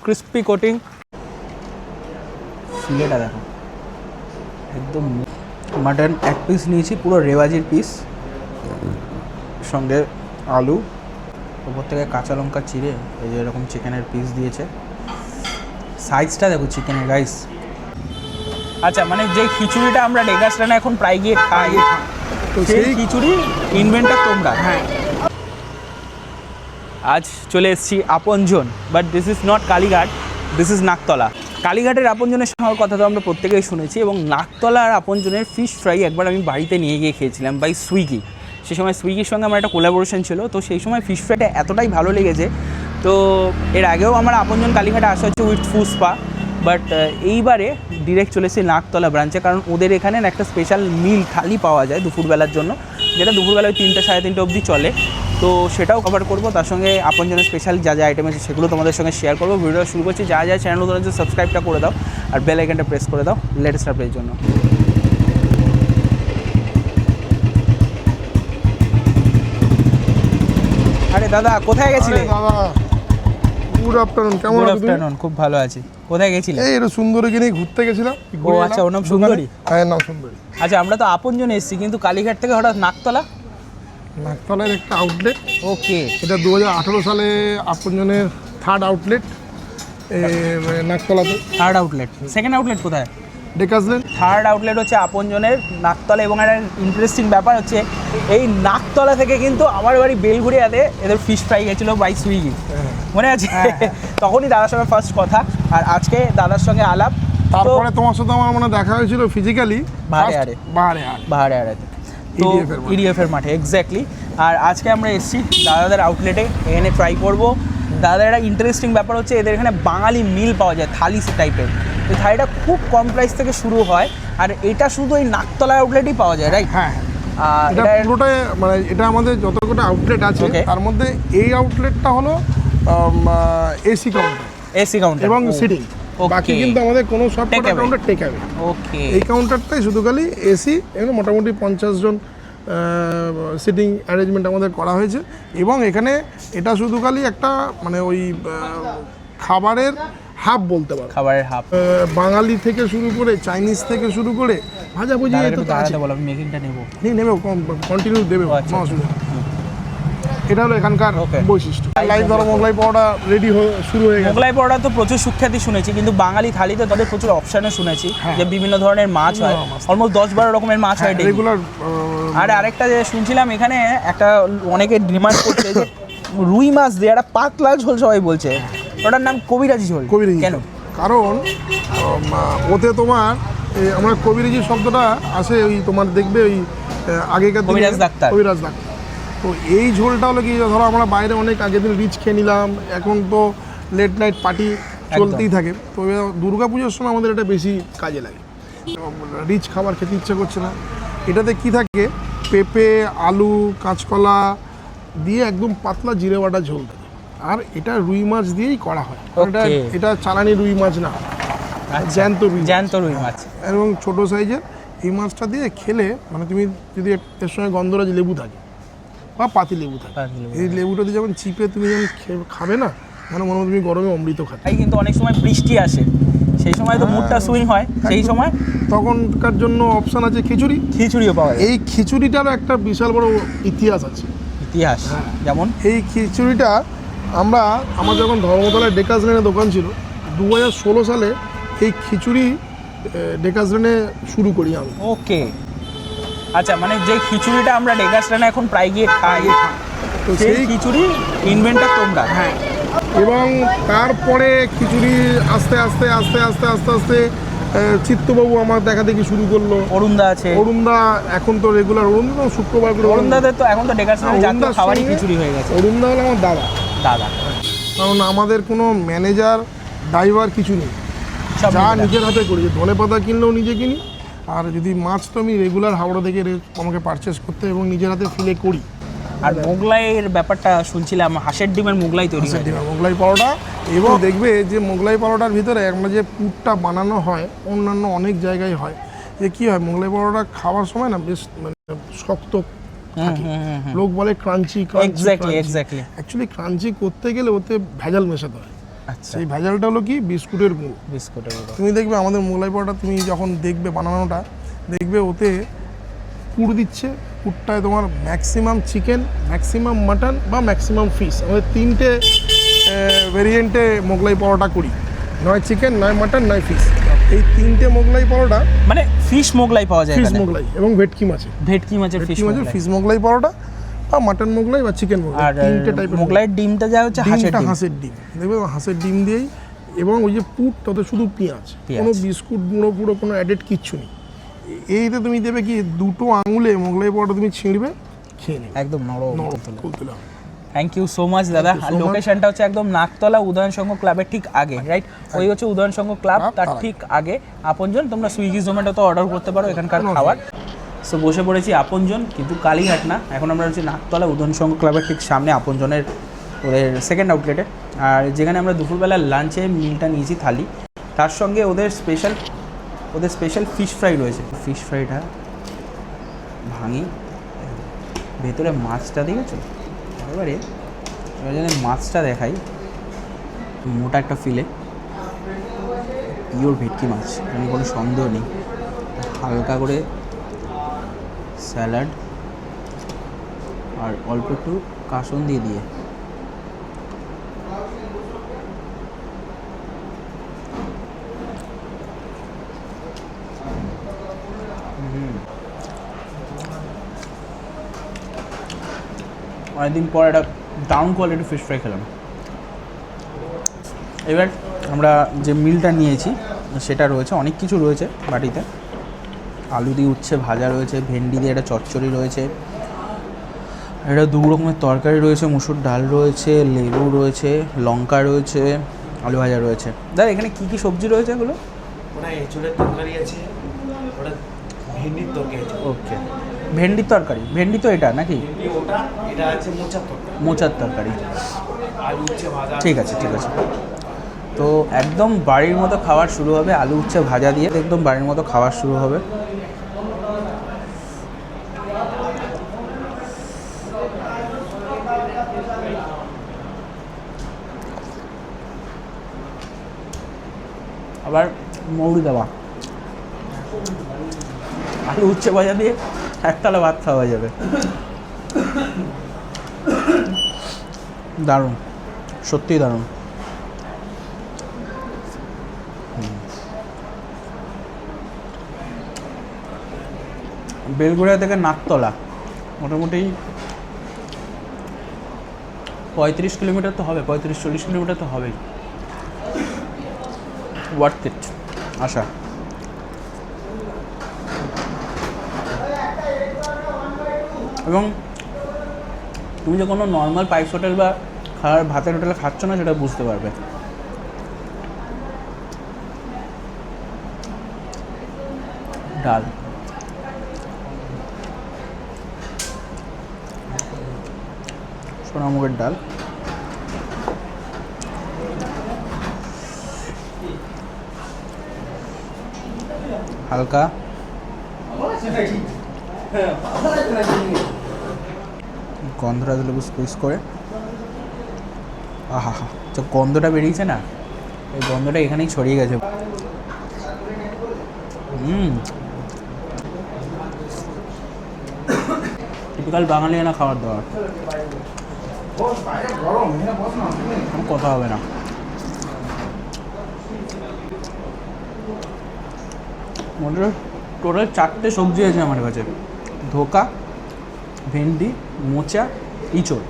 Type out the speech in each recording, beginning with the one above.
Crispy coating. ফিলেটা দেখো একদম। Mutton এক পিস নিয়েছি, পুরো রেওয়াজির পিস, সঙ্গে আলু, ওপর থেকে কাঁচা লঙ্কা চিড়ে এই যে এরকম চিকেনের পিস দিয়েছে। সাইজটা দেখো চিকেনের গাইস। আচ্ছা, মানে যে খিচুড়িটা আমরা ডেকার্স রানে এখন প্রায় গিয়ে খাই, সেই খিচুড়ি ইনভেন্টার তোমরা। হ্যাঁ, আজ চলে এসেছি আপনজন, but this is not Kalighat, this is Naktala. কালীঘাটের আপনজনের সঙ্গে কথা তো আমরা প্রত্যেকেই শুনেছি, এবং নাকতলা আর আপনজনের ফিশ ফ্রাই একবার আমি বাড়িতে নিয়ে গিয়ে খেয়েছিলাম বাই সুইগি। সেই সময় সুইগির সঙ্গে আমার একটা কোলাবোরেশন ছিল, তো সেই সময় ফিশ ফ্রাইটা এতটাই ভালো লেগেছে। তো এর আগেও আমার আপনজন কালীঘাটে আসা হচ্ছে উইথ ফুসপা, বাট এইবারে ডিরেক্ট চলে এসেছি নাকতলা ব্রাঞ্চে, কারণ ওদের এখানে একটা স্পেশাল মিল থালি পাওয়া যায় দুপুরবেলার জন্য, যেটা দুপুরবেলায় 3টে সাড়ে 3টে অবধি চলে। তো সেটাও কভার করবো, তার সঙ্গে আপনজনের স্পেশাল যা যা আইটেম আছে সেগুলো তোমাদের সঙ্গে শেয়ার করবো। ভিডিও শুরু করছি, যা যা চ্যানেল নতুন আছে সাবস্ক্রাইবটা করে দাও আর বেল আইকনটা প্রেস করে দাও লেটেস্ট আপডেটের জন্য। আরে দাদা, কোথায় গেছিলে? দাদা গুড আফটারনুন, কেমন আছো? গুড আফটারনুন, খুব ভালো আছি। কোথায় গেছিলে? এই এটা সুন্দরীকে নিয়ে ঘুরতে গেছিলাম। ও আচ্ছা, ওর নাম সুন্দরী? হ্যাঁ, নাম সুন্দরী। আচ্ছা, আমরা তো আপনজন এসেছি, কিন্তু কালীঘাট থেকে হঠাৎ নাকতলা? নাকতলার একটা আউটলেট। ওকে, এটা 2018 সালে আপনজনের থার্ড আউটলেট নাকতলাতে। Third outlet. সেকেন্ড আউটলেট কোথায়? ডেকাসলেন। থার্ড আউটলেট হচ্ছে আপনজনের নাকতলা। এবং একটা ইন্টারেস্টিং ব্যাপার হচ্ছে, এই নাকতলা থেকে কিন্তু আমার বাড়ি বেলঘুরিয়াতে এদের ফিশ ফ্রাই গেছিলো বাই সুইগি, মনে আছে? তখনই দাদার সঙ্গে ফার্স্ট কথা, আর আজকে দাদার সঙ্গে আলাপ। তারপরে তোমার সাথে আমার মনে দেখা হয়েছিল ফিজিক্যালি বাহারে আড়াতে, তো ইডিএফ এর মাঠে, এক্স্যাক্টলি। আর আজকে আমরা এসেছি দাদাদের আউটলেটে, এখানে ট্রাই করবো। দাদাদের একটা ইন্টারেস্টিং ব্যাপার হচ্ছে, এদের এখানে বাঙালি মিল পাওয়া যায়, থালি টাইপের। এই থালিটা খুব কম প্রাইস থেকে শুরু হয়, আর এটা শুধু এই নাকতলা আউটলেটই পাওয়া যায়, রাইট? হ্যাঁ, এটা পুরোটাই মানে এটা আমাদের যতগুলো আউটলেট আছে তার মধ্যে এই আউটলেটটা হলো এসি কাউন্টার এবং সিটিং। বাকি কিন্তু আমাদের কোনো সব কাউন্টার টেক অ্যাওয়ে। ওকে, এই কাউন্টারটাই শুধু খালি এসি, এখানে মোটামুটি 50 জন সিটিং অ্যারেঞ্জমেন্ট আমাদের করা হয়েছে। এবং এখানে এটা শুধু খালি একটা মানে ওই খাবারের হাব বলতে পারো, খাবারের হাব। বাঙালি থেকে শুরু করে চাইনিজ থেকে শুরু করে ভাজাভুজি নেবে, কন্টিনিউ দেবে, কোনো অসুবিধা। এটা হলো এখানকার বৈশিষ্ট্য। লাইভ ধরো মোগলাই পাওয়াটা রেডি শুরু হয়ে গেছে। মোগলাই পাওয়াটা তো প্রচুর সুখ্যাতি শুনেছি, কিন্তু বাঙালি থালিতে তাদের প্রচুর অপশানও শুনেছি, যে বিভিন্ন ধরনের মাছ হয়, অলমোস্ট 10-12 রকমের মাছ হয় রেগুলার। আর আরেকটা যে শুনছিলাম এখানে একটা অনেকে ডিমান্ড করছে যে রুই মাছ দিয়ে একটা পাতলা ঝোল, সবাই বলছে ওটার নাম কবিরাজি ঝোল। কবিরাজি কেন? কারণ ওতে আমরা কবিরাজি শব্দটা আসে ওই তোমার দেখবে ওই আগেকার কবিরাজ ডাক্তার। তো এই ঝোলটা হলো কি, ধরো আমরা বাইরে অনেক আগের দিন রিচ খেয়ে নিলাম, এখন তো লেট নাইট পার্টি চলতেই থাকে, তো দুর্গা পুজোর সময় আমাদের এটা বেশি কাজে লাগে। রিচ খাবার খেতে ইচ্ছে করছে না। এটাতে কি থাকে, পেঁপে, আলু, কাঁচকলা দিয়ে একদম পাতলা জিরে বাটা ঝোল থাকে। আর এটা রুই মাছ দিয়েই করা হয়, এটা চালানি রুই মাছ না, জ্যান্ত রুই মাছ। এবং ছোট সাইজের এই মাছটা দিয়ে খেলে মানে তুমি যদি এর সঙ্গে গন্ধরাজ লেবু থাকে বা পাতি লেবু থাকে, এই লেবুটা দিয়ে যখন চিপে তুমি যখন খাবে না, মানে মনে হয় তুমি গরমে অমৃত খাবে। কিন্তু অনেক সময় বৃষ্টি আসে, সেই সময় তো মুডটা সুইং হয়, সেই সময় তখনকার জন্য অপশান আছে খিচুড়িও পাওয়া যায়। এই খিচুড়িটারও একটা বিশাল বড় ইতিহাস আছে। যেমন এই খিচুড়িটা আমার যখন ধর্মতলায় ডেকাসলেনে দোকান ছিল, 2016 সালে এই খিচুড়ি ডেকাসলেনে শুরু করি আমি। ওকে, আচ্ছা, মানে যে খিচুড়িটা আমরা ডেকাসলেনে এখন প্রায় গিয়ে খাই, তো সেই খিচুড়ি ইনভেন্টার তোমরা। হ্যাঁ, এবং তারপরে খিচুড়ি আস্তে আস্তে আস্তে আস্তে আস্তে আস্তে চিত্তবাবু আমার দেখা দেখি শুরু করলো। অরুণদা আছে, অরুণদা এখন তো রেগুলার, অরুণদা শুক্রবার করে। অরুণদাদের তো এখন তো ডেকাসলেনে জাতীয় খাবারই খিচুড়ি হয়ে গেছে। অরুণদা হলো আমার দাদা। কারণ আমাদের কোনো ম্যানেজার ড্রাইভার কিছু নেই, যা নিজের হাতে করি। ধনে পাতা কিনলেও নিজে কিনি, আর যদি মাছ তো আমি রেগুলার হাওড়া থেকে আমাকে পারচেস করতে এবং নিজের হাতে ফিলে করি। আর মোগলাইয়ের ব্যাপারটা শুনছিলাম, হাঁসের ডিমের মোগলাই তৈরি হয়, মোগলাই পরোটা। এবং দেখবে যে মোগলাই পরোটার ভিতরে আমরা যে পুরটা বানানো হয়, অন্যান্য অনেক জায়গায় হয়, যে কী হয়, মোগলাই পরোটা খাওয়ার সময় না বেশ মানে শক্ত থাকে, লোক বলে ক্রাঞ্চি। অ্যাকচুয়ালি ক্রাঞ্চি করতে গেলে ওতে ভেজাল মেশাতে হয়। আচ্ছা, সেই ভেজালটা হলো কি বিস্কুটের গুঁড়ো। বিস্কুটের গুঁড়ো। তুমি দেখবে আমাদের মোগলাই পরোটা তুমি যখন দেখবে বানানোটা, দেখবে ওতে পুর দিচ্ছে, পুরটায় তোমার ম্যাক্সিমাম চিকেন, ম্যাক্সিমাম মাটন বা ম্যাক্সিমাম ফিশ। আমাদের 3টে ভেরিয়েন্টে মোগলাই পরোটা করি, নয় চিকেন, নয় মাটন, নয় ফিশ। এই 3টে মোগলাই পরোটা, মানে ফিশ মোগলাই পাওয়া যায় ফিশ এখানে? মোগলাই এবং ভেটকি মাছের, ভেটকি মাছের ফিশ মোগলাই, ফিশ মোগলাই পরোটা বা মাটন মোগলাই বা চিকেন মোগলাই, আর 3টে টাইপের। মোগলাইয়ের ডিমটা যা হচ্ছে হাঁসের ডিমটা ডিম। হাঁসের ডিম, দেখবে হাঁসের ডিম দিয়েই, এবং ওই যে পুরটা ওতে শুধু পেঁয়াজ, কোনো বিস্কুট গুঁড়ো পুরো কোনো অ্যাডেড কিচ্ছু নেই। এইতে তুমি দেবে কি 2টো আঙুলে মোগলাই পরোটা তুমি ছিঁড়বে, খেয়ে নেবে একদম নরম তুলতুলে। থ্যাংক ইউ সো মাচ দাদা। আর লোকেশনটা হচ্ছে একদম নাকতলা উদয়ন সংঘ ক্লাবের ঠিক আগে, রাইট? ওই হচ্ছে উদয়ন সংঘ ক্লাব, তার ঠিক আগে আপনজন। তোমরা সুইগি জোম্যাটোতে অর্ডার করতে পারো এখানকার খাবার। সো বসে পড়েছি আপনজন, কিন্তু কালীঘাট না, এখন আমরা হচ্ছে নাকতলা উদয়ন সংঘ ক্লাবের ঠিক সামনে আপনজনের ওদের সেকেন্ড আউটলেটে। আর যেখানে আমরা দুপুরবেলা লাঞ্চে মিলটা নিয়েছি থালি, তার সঙ্গে ওদের স্পেশাল ফিশ ফ্রাই রয়েছে। ফিশ ফ্রাইটা ভাঙি, ভেতরে মাছটা দেখেছো? এবারে যদি মাছটা দেখাই, মোটা একটা ফিলে, পিওর ভেটকি মাছ, মানে কোনো সন্দেহ নেই। হালকা করে স্যালাড আর অল্প একটু কাসন দিয়ে অনেকদিন পর একটা ডাউন কোয়ালিটি ফিশ ফ্রাই খেলাম। এবার আমরা যে মিলটা নিয়েছি সেটা রয়েছে, অনেক কিছু রয়েছে বাটিতে। আলু দিয়ে উচ্ছে ভাজা রয়েছে, ভেন্ডি দিয়ে একটা চচ্চড়ি রয়েছে, একটা 2 রকমের তরকারি রয়েছে, মুসুর ডাল রয়েছে, লেবু রয়েছে, লঙ্কা রয়েছে, আলু ভাজা রয়েছে। দাদা এখানে কী কী সবজি রয়েছে এগুলো? ওটা এঁচোড়ের তরকারি আছে, ওটা ভেন্ডির তরকারি আছে। ওকে, ভেন্ডির তরকারি। ভেন্ডি তো এটা নাকি? ভেন্ডি ওটা, এটা আছে মোচার তরকারি। মোচার তরকারি, আলু উচ্ছে ভাজা। ঠিক আছে। তো একদম বাড়ির মতো খাবার শুরু হবে, আলু উচ্ছে ভাজা দিয়ে একদম বাড়ির মতো খাবার শুরু হবে। আবার মৌরি দেওয়া, আলু উচ্ছে ভাজা দিয়ে একতলা ভাত খাওয়া যাবে। দারুণ, সত্যিই দারুণ। বেলঘড়িয়া থেকে নাকতলা মোটামুটি 35 কিলোমিটার তো হবে, 35-40 কিলোমিটার তো হবেই। ওয়ার্থ ইট আশা। এবং তুমি যে কোনো নর্মাল পাইস হোটেল বা ভাতের হোটেলে খাচ্ছ না সেটা বুঝতে পারবে। ডাল, সোনামুগের ডাল, হালকা গন্ধরাজ লেবু স্কুইজ করে, আহা হা, যে গন্ধটা বেরিয়েছে না, এই গন্ধটা এখানেই ছড়িয়ে গেছে। টিপিক্যাল বাঙালিয়ানা খাবার দাবার, কোনো কথা হবে না। টোটাল 4টে সবজি আছে আমার কাছে, ধোকা, ভেন্ডি, মোচা, ইঁচড়।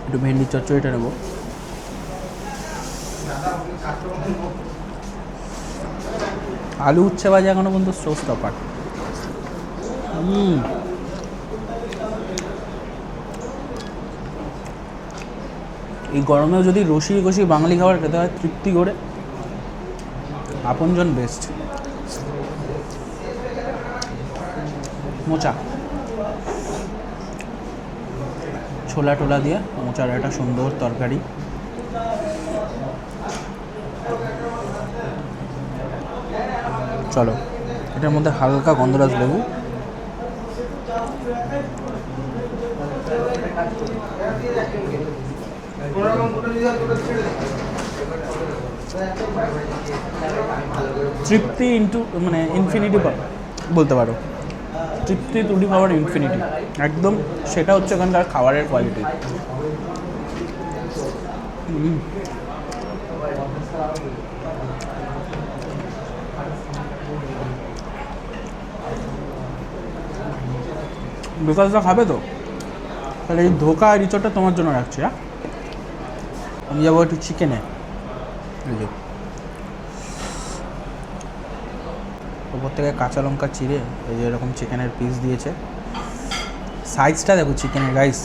একটু ভেন্ডির চচ্চড়িটা নেবো। আলু উচ্ছে ভাজা এখনো পর্যন্ত শো স্টপার। এই গরমেও যদি রসিয়ে কষিয়ে বাঙালি খাবার খেতে হয় তৃপ্তি করে, আপনজন বেস্ট। মোচা, ছোলা টোলা দিয়ে মোচার একটা সুন্দর তরকারি। চলো, এটার মধ্যে হালকা গন্ধরাজ লেবু, তৃপ্তি ইন্টু মানে ইনফিনিটি বলতে পারো, তৃপ্তি টু দি পাওয়ার ইনফিনিটি, একদম সেটা হচ্ছে এখানকার খাবারের কোয়ালিটি। বিকাশটা খাবে তো, তাহলে এই ধোকা আর ইঁচড়টা তোমার জন্য রাখছি। হ্যাঁ, আমি যাবো একটু চিকেনে। এই যে ওপর থেকে কাঁচা লঙ্কা চিড়ে এই যে এরকম চিকেনের পিস দিয়েছে, সাইজটা দেখো চিকেনের গাইস।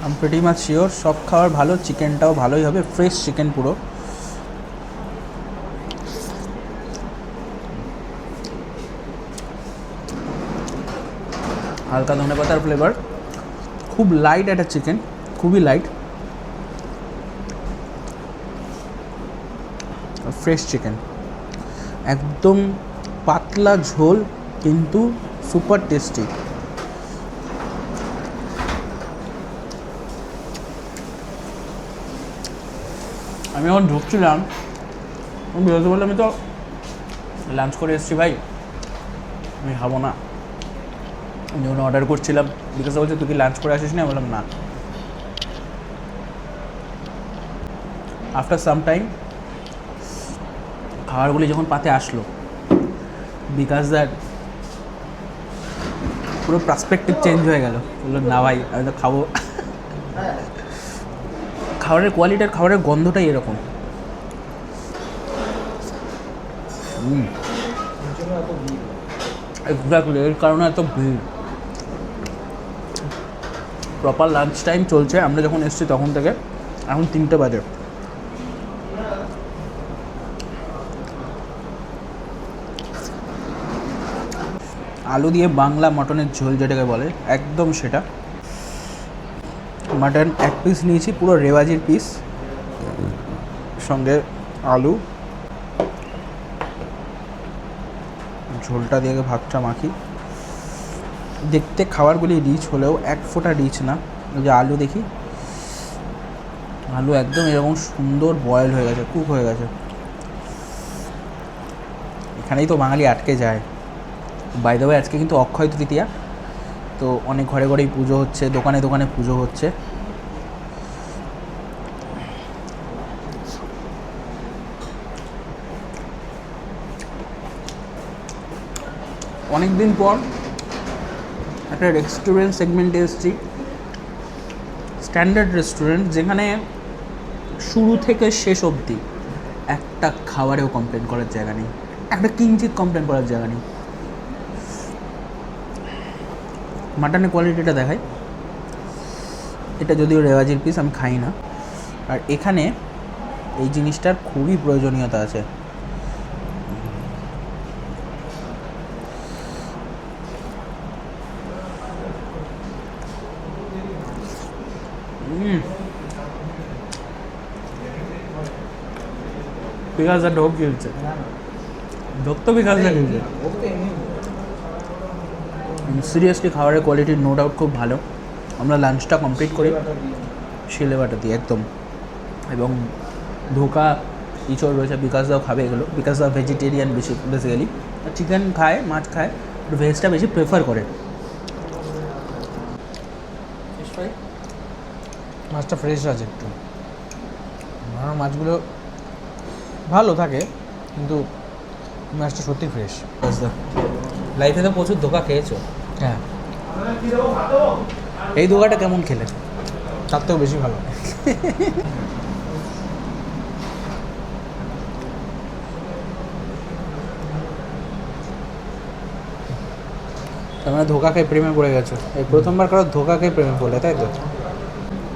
আমি প্রিটি মাচ শিওর সব খাবার ভালো, চিকেনটাও ভালোই হবে, ফ্রেশ চিকেন পুরো। হালকা ধনে পাতার ফ্লেভার, খুব লাইট একটা চিকেন, খুবই লাইট, ফ্রেশ চিকেন, একদম পাতলা ঝোল কিন্তু সুপার টেস্টি। আমি যখন ঢুকছিলাম আমি বেরোতে বললাম, আমি তো লাঞ্চ করে এসেছি ভাই, আমি খাবো না। আমি যখন অর্ডার করছিলাম বিকাশ বলছে তুই কি লাঞ্চ করে আসিস না, বললাম না। আফটার সাম টাইম খাবারগুলি যখন পাতে আসলো, বিকাশ দার পুরো পার্সপেক্টিভ চেঞ্জ হয়ে গেল, বললো না ভাই আমি তো খাবো। খাবারের কোয়ালিটি আর খাবারের গন্ধটাই এরকম। এক্স্যাক্টলি, এর কারণে এত ভিড়। প্রপার লাঞ্চ টাইম চলছে, আমরা যখন এসেছি তখন থেকে, এখন 3টে বাজে। আলু দিয়ে বাংলা মটনের ঝোল যেটাকে বলে, একদম সেটা। মাটন এক পিস নিয়েছি, পুরো রেওয়াজির পিস, সঙ্গে আলু, ঝোলটা দিয়ে ভাতটা মাখি। দেখতে খাবারগুলি রিচ হলেও এক ফোঁটা রিচ না। ওই যে আলু দেখি, আলু একদম এরকম সুন্দর বয়েল হয়ে গেছে, কুক হয়ে গেছে। এখানেই তো বাঙালি আটকে যায়। বাই দ্য ওয়ে আজকে কিন্তু অক্ষয় তৃতীয়া, তো অনেক ঘরে ঘরেই পুজো হচ্ছে, দোকানে দোকানে পুজো হচ্ছে। অনেক দিন পর একটা রেস্টুরেন্ট সেগমেন্টে এসেছি, স্ট্যান্ডার্ড রেস্টুরেন্ট, যেখানে শুরু থেকে শেষ অবধি একটা খাবারেও কমপ্লেন করার জায়গা নেই, একটা কিঞ্চিত কমপ্লেন করার জায়গা নেই। মাটনের কোয়ালিটিটা দেখাই, এটা যদিও রেওয়াজির পিস, আমি খাই না। আর এখানে এই জিনিসটার খুবই প্রয়োজনীয়তা আছে। বিকাশদা ঢোক গিলছে, ঢোক তো বিকাশদা গিলছে। সিরিয়াসলি খাবারের কোয়ালিটি নো ডাউট খুব ভালো। আমরা লাঞ্চটা কমপ্লিট করি শিলে বাটা দিয়ে একদম, এবং ধোকা ইঁচড় রয়েছে, বিকাশদাও খাবে এগুলো। বিকাশদা ভেজিটেরিয়ান বেশি বেসিক্যালি, চিকেন খায়, মাছ খায়, ভেজটা বেশি প্রেফার করে। মাছটা ফ্রেশ আছে একটু, আমার মাছগুলো ভালো থাকে কিন্তু মাছটা সত্যি ফ্রেশ। লাইফে তো প্রচুর ধোকা খেয়েছো, হ্যাঁ, এই ধোকাটা কেমন খেলে? তার থেকেও বেশি ভালো। তার মানে ধোকা খেয়ে প্রেমে পড়ে গেছো, এই প্রথমবার কারো ধোকা খেয়ে প্রেমে পড়লে, তাই তো?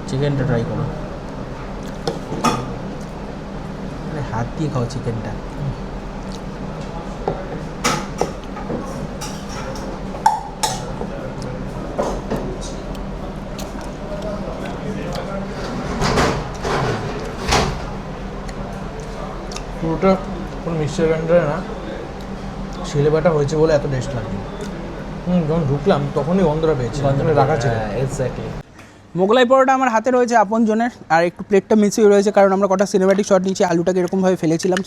চিকেনটা ট্রাই করো, হাত দিয়ে খাও চিকেনটা। পুরোটা কোনো মিক্সচার গ্রাইন্ডারে না, শিলে বাটা হয়েছে বলে এত টেস্ট লাগে। যখন ঢুকলাম তখনই গন্ধটা পেয়েছি, রাখা ছিল। এক্স্যাক্টলি। মোগলাই পরোটা আমার হাতে রয়েছে আপনজনের, আর একটু প্লেটটা মিসিয়ে রয়েছে কারণ আমরা কটা সিনেম্যাটিক শট নিয়েছি, আলুটাকে এরকমভাবে ফেলেছিলাম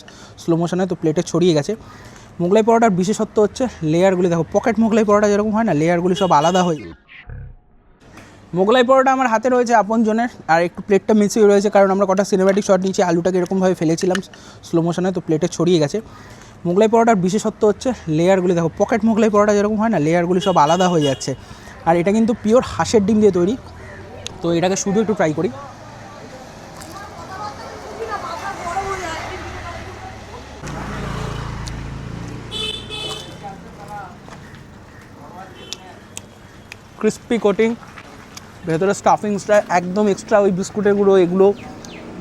স্লো মোশনে, তো প্লেটে ছড়িয়ে গেছে। মোগলাই পরোটার বিশেষত্ব হচ্ছে লেয়ারগুলি, দেখো পকেট মোগলাই পরোটা যেরকম হয় না, লেয়ারগুলি সব আলাদা হয়ে। মোগলাই পরোটা আমার হাতে রয়েছে আপনজনের, আর একটু প্লেটটা মিসিয়ে রয়েছে কারণ আমরা কটা সিনেম্যাটিক শট নিয়েছি, আলুটাকে এরকমভাবে ফেলেছিলাম স্লো মোশনে, তো প্লেটে ছড়িয়ে গেছে। মোগলাই পরোটার বিশেষত্ব হচ্ছে লেয়ারগুলি, দেখো পকেট মোগলাই পরোটা যেরকম হয় না, লেয়ারগুলি সব আলাদা হয়ে যাচ্ছে। আর এটা কিন্তু পিওর হাঁসের ডিম দিয়ে তৈরি, তো এটাকে শুধু একটু ট্রাই করি। ক্রিস্পি কোটিং, ভেতরে স্টাফিংসটা একদম এক্সট্রা, ওই বিস্কুটের গুঁড়ো এগুলো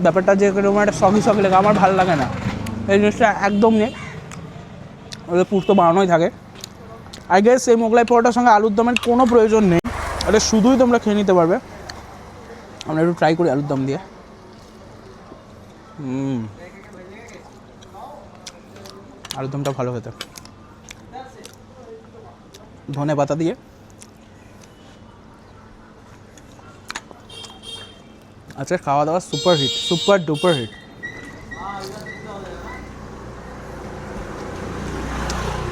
ব্যাপারটা যে এরকম একটা সগি সগি লাগে, আমার ভালো লাগে না এই জিনিসটা একদম নেই, ওদের পুর তো বানানোই থাকে। আই গেস এই মোগলাই পরোটার সঙ্গে আলুর দমের কোনো প্রয়োজন নেই, এটা শুধুই তোমরা খেয়ে নিতে পারবে। আমরা একটু ট্রাই করি আলুর দম দিয়ে। আলুর দমটা ভালো খেতে, ধনে পাতা দিয়ে। আচ্ছা, খাওয়া দাওয়া super hit, super duper hit.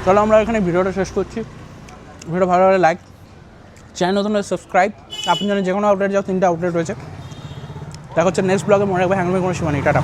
চলো আমরা এখানে ভিডিওটা শেষ করছি। ভিডিও ভালো লাগলে লাইক, চ্যানেল নতুন হলে সাবস্ক্রাইব। আপনি জানেন যে কোনো আউটলেট যাও, 3টে আউটলেট রয়েছে। দেখা হচ্ছে নেক্সট ব্লগে। মনে রাখবে হ্যাংমের কোনো সীমা নেই। টাটা।